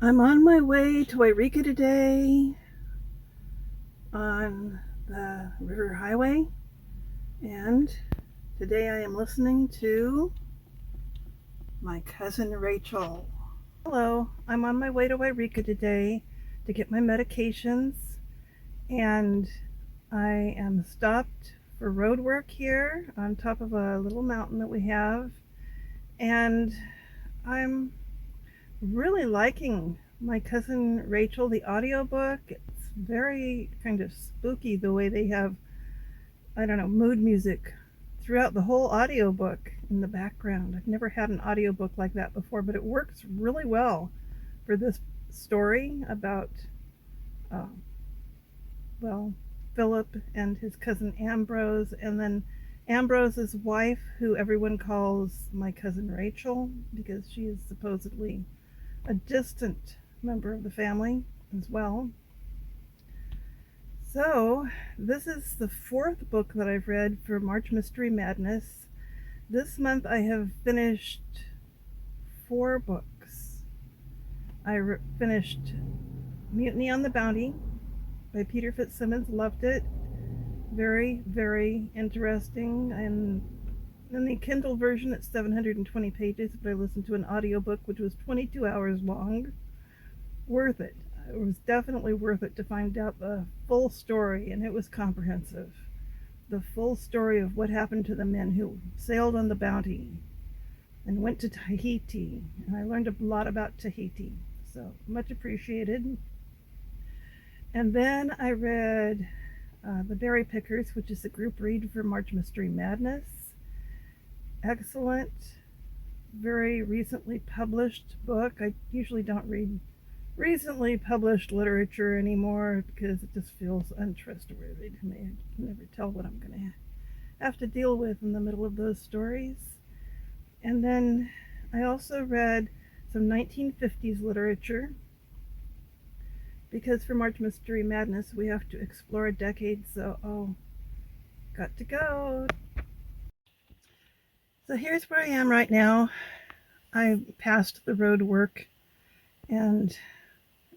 I'm on my way to Yreka today on the River Highway, and today I am listening to my cousin Rachel. Hello, I'm on my way to Yreka today to get my medications, and I am stopped for road work here on top of a little mountain that we have, and I'm really liking my cousin Rachel, the audiobook. It's very kind of spooky the way they have, I don't know, mood music throughout the whole audiobook in the background. I've never had an audiobook like that before, but it works really well for this story about, uh, well, Philip and his cousin Ambrose, and then Ambrose's wife, who everyone calls my cousin Rachel because she is supposedly a distant member of the family as well. So, this is the fourth book that I've read for March Mystery Madness. This month I have finished 4 books. I finished Mutiny on the Bounty by Peter Fitzsimons. Loved it. Very, very interesting. And in the Kindle version, it's 720 pages, but I listened to an audiobook which was 22 hours long. Worth it. It was definitely worth it to find out the full story, and it was comprehensive. The full story of what happened to the men who sailed on the Bounty and went to Tahiti. And I learned a lot about Tahiti, so much appreciated. And then I read The Berry Pickers, which is a group read for March Mystery Madness. Excellent, very recently published book. I usually don't read recently published literature anymore because it just feels untrustworthy to me. I can never tell what I'm going to have to deal with in the middle of those stories. And then I also read some 1950s literature because for March Mystery Madness we have to explore a decade, so got to go. So here's where I am right now. I passed the road work and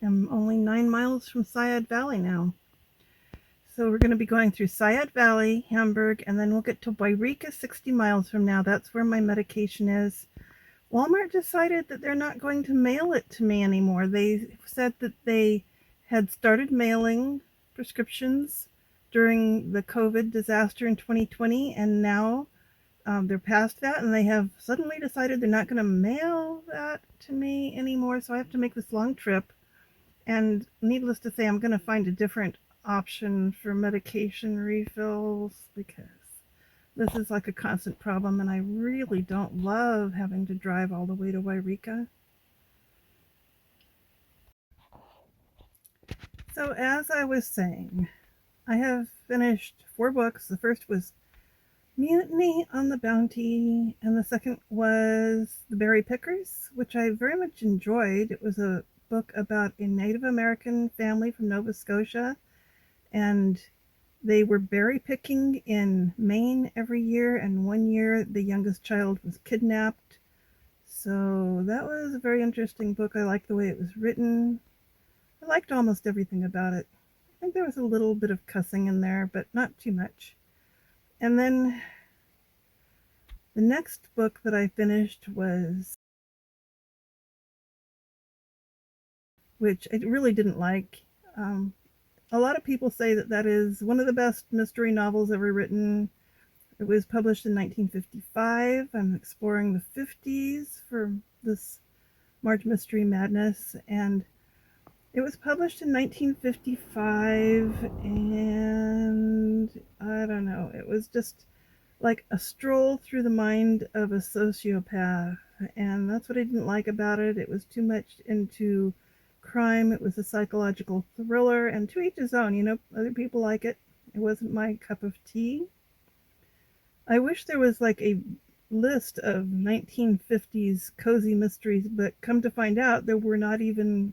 am only 9 miles from Syed Valley now. So we're going to be going through Syed Valley, Hamburg, and then we'll get to Yreka 60 miles from now. That's where my medication is. Walmart decided that they're not going to mail it to me anymore. They said that they had started mailing prescriptions during the COVID disaster in 2020, and now they're past that, and they have suddenly decided they're not going to mail that to me anymore. So I have to make this long trip. And needless to say, I'm going to find a different option for medication refills because this is like a constant problem, and I really don't love having to drive all the way to Yreka. So, as I was saying, I have finished 4 books. The first was Mutiny on the Bounty, and the second was The Berry Pickers, which I very much enjoyed. It was a book about a Native American family from Nova Scotia, and they were berry picking in Maine every year, and one year the youngest child was kidnapped. So that was a very interesting book. I liked the way it was written. I liked almost everything about it. I think there was a little bit of cussing in there, but not too much. And then the next book that I finished was, which I really didn't like. A lot of people say that that is one of the best mystery novels ever written. It was published in 1955. I'm exploring the 50s for this March Mystery Madness, and it was published in 1955, and I don't know, it was just like a stroll through the mind of a sociopath, and that's what I didn't like about it. It was too much into crime. It was a psychological thriller, and to each his own. Other people like it. It wasn't my cup of tea. I wish there was like a list of 1950s cozy mysteries, but come to find out, there were not even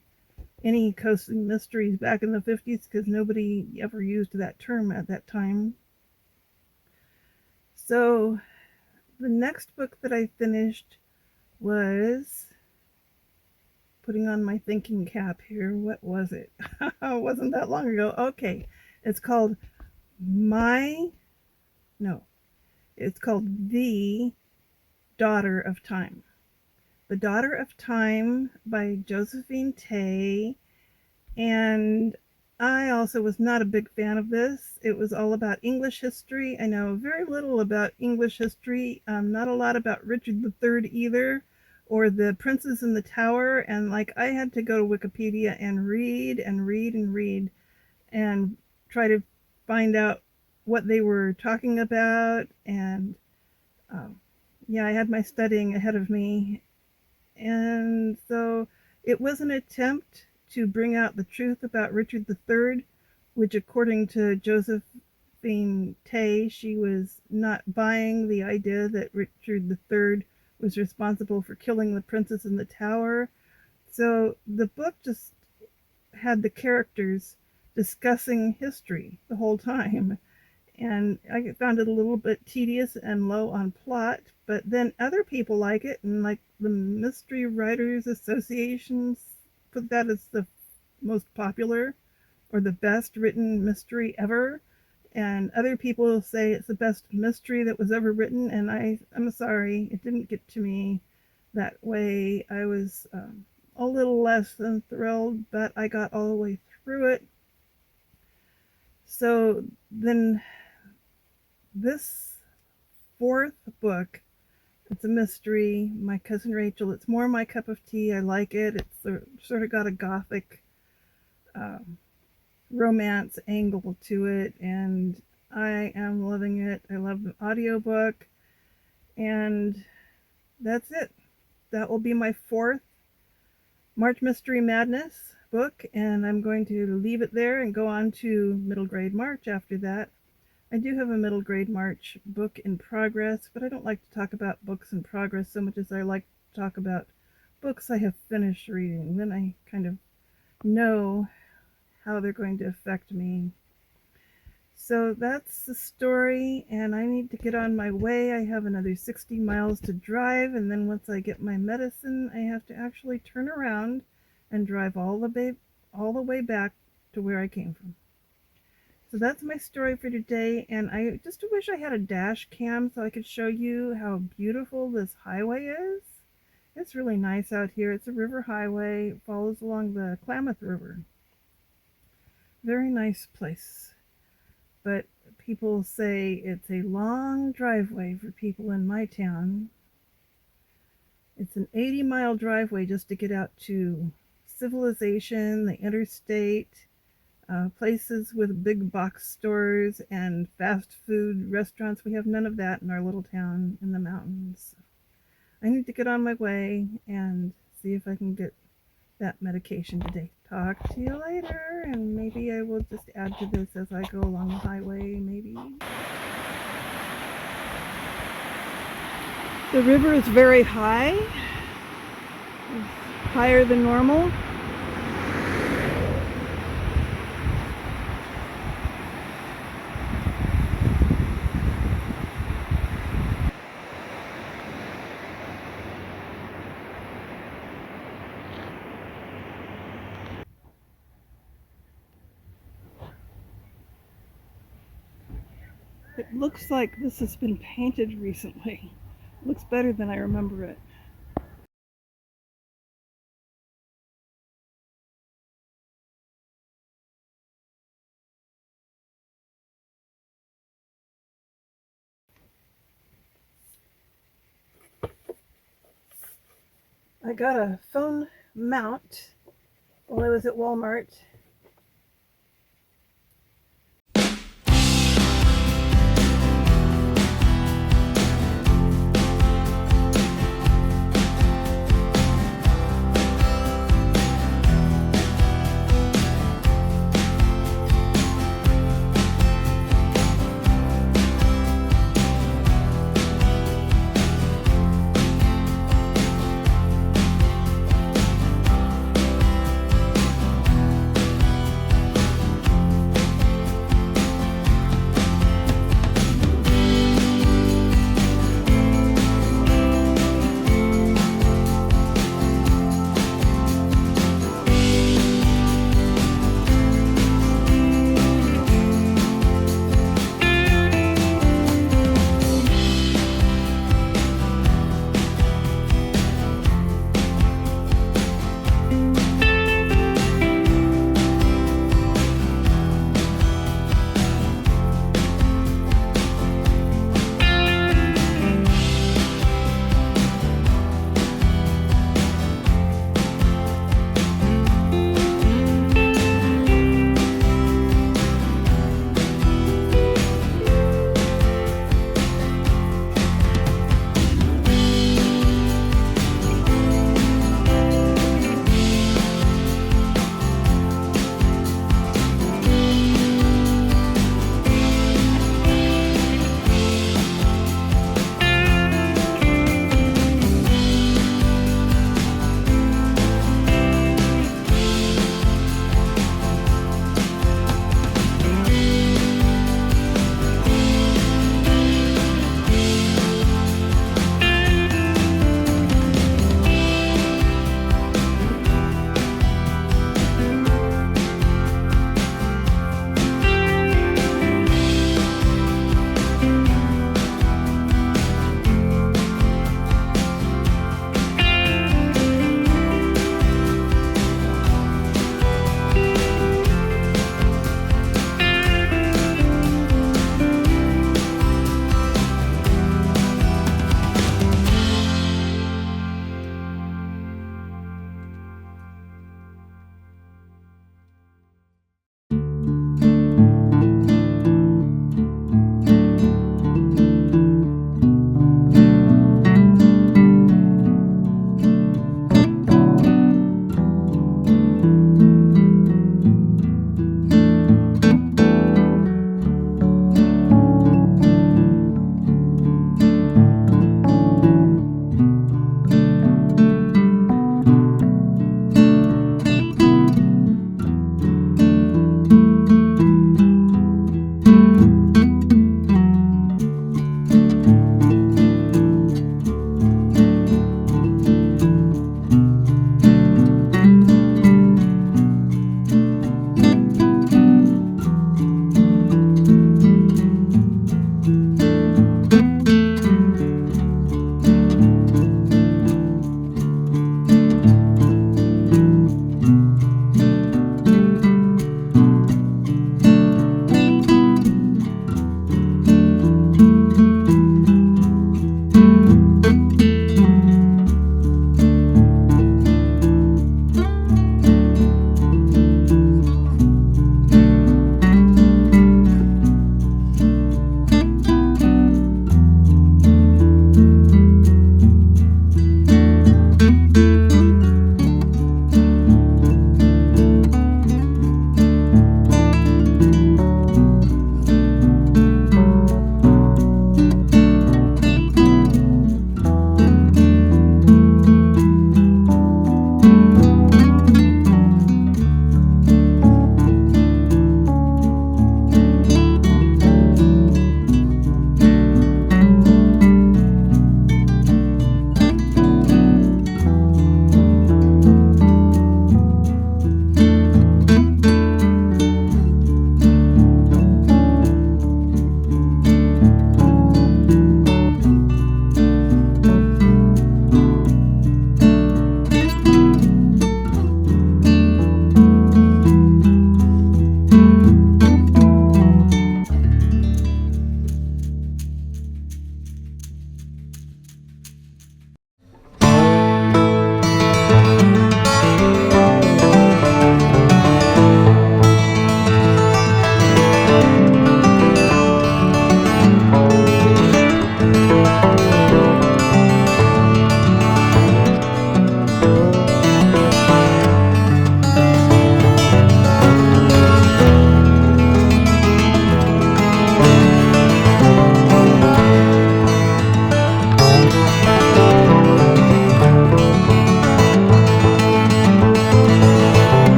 any cozy mysteries back in the 50s because nobody ever used that term at that time. So the next book that I finished was putting on my thinking cap here. What was it? It wasn't that long ago. Okay. It's called My, no, it's called The Daughter of Time. The Daughter of Time by Josephine Tay. And I also was not a big fan of this. It was all about English history. I know very little about English history, not a lot about Richard III either, or the Princes in the Tower. And like I had to go to Wikipedia and read and read and read and try to find out what they were talking about. And yeah, I had my studying ahead of me. And so it was an attempt to bring out the truth about Richard III, which, according to Josephine Tay, she was not buying the idea that Richard III was responsible for killing the princess in the tower. So the book just had the characters discussing history the whole time. And I found it a little bit tedious and low on plot, but then other people like it, and like the Mystery Writers Association put that as the most popular or the best written mystery ever, and other people say it's the best mystery that was ever written. And I'm sorry, it didn't get to me that way. I was a little less than thrilled, but I got all the way through it. So then this fourth book, it's a mystery, My Cousin Rachel. It's more my cup of tea. I like it. It's sort of got a gothic romance angle to it, and I am loving it. I love the audiobook, and that's it. That will be my fourth March Mystery Madness book, and I'm going to leave it there and go on to middle grade March after that. I do have a middle grade March book in progress, but I don't like to talk about books in progress so much as I like to talk about books I have finished reading. Then I kind of know how they're going to affect me. So that's the story, and I need to get on my way. I have another 60 miles to drive, and then once I get my medicine, I have to actually turn around and drive all the way back to where I came from. So that's my story for today, and I just wish I had a dash cam so I could show you how beautiful this highway is. It's really nice out here. It's a river highway. It follows along the Klamath River. Very nice place. But people say it's a long driveway for people in my town. It's an 80-mile driveway just to get out to civilization, the interstate, places with big box stores and fast food restaurants. We have none of that in our little town in the mountains. I need to get on my way and see if I can get that medication today. Talk to you later, and maybe I will just add to this as I go along the highway, maybe. The river is very high, higher than normal. It looks like this has been painted recently. It looks better than I remember it. I got a phone mount while I was at Walmart,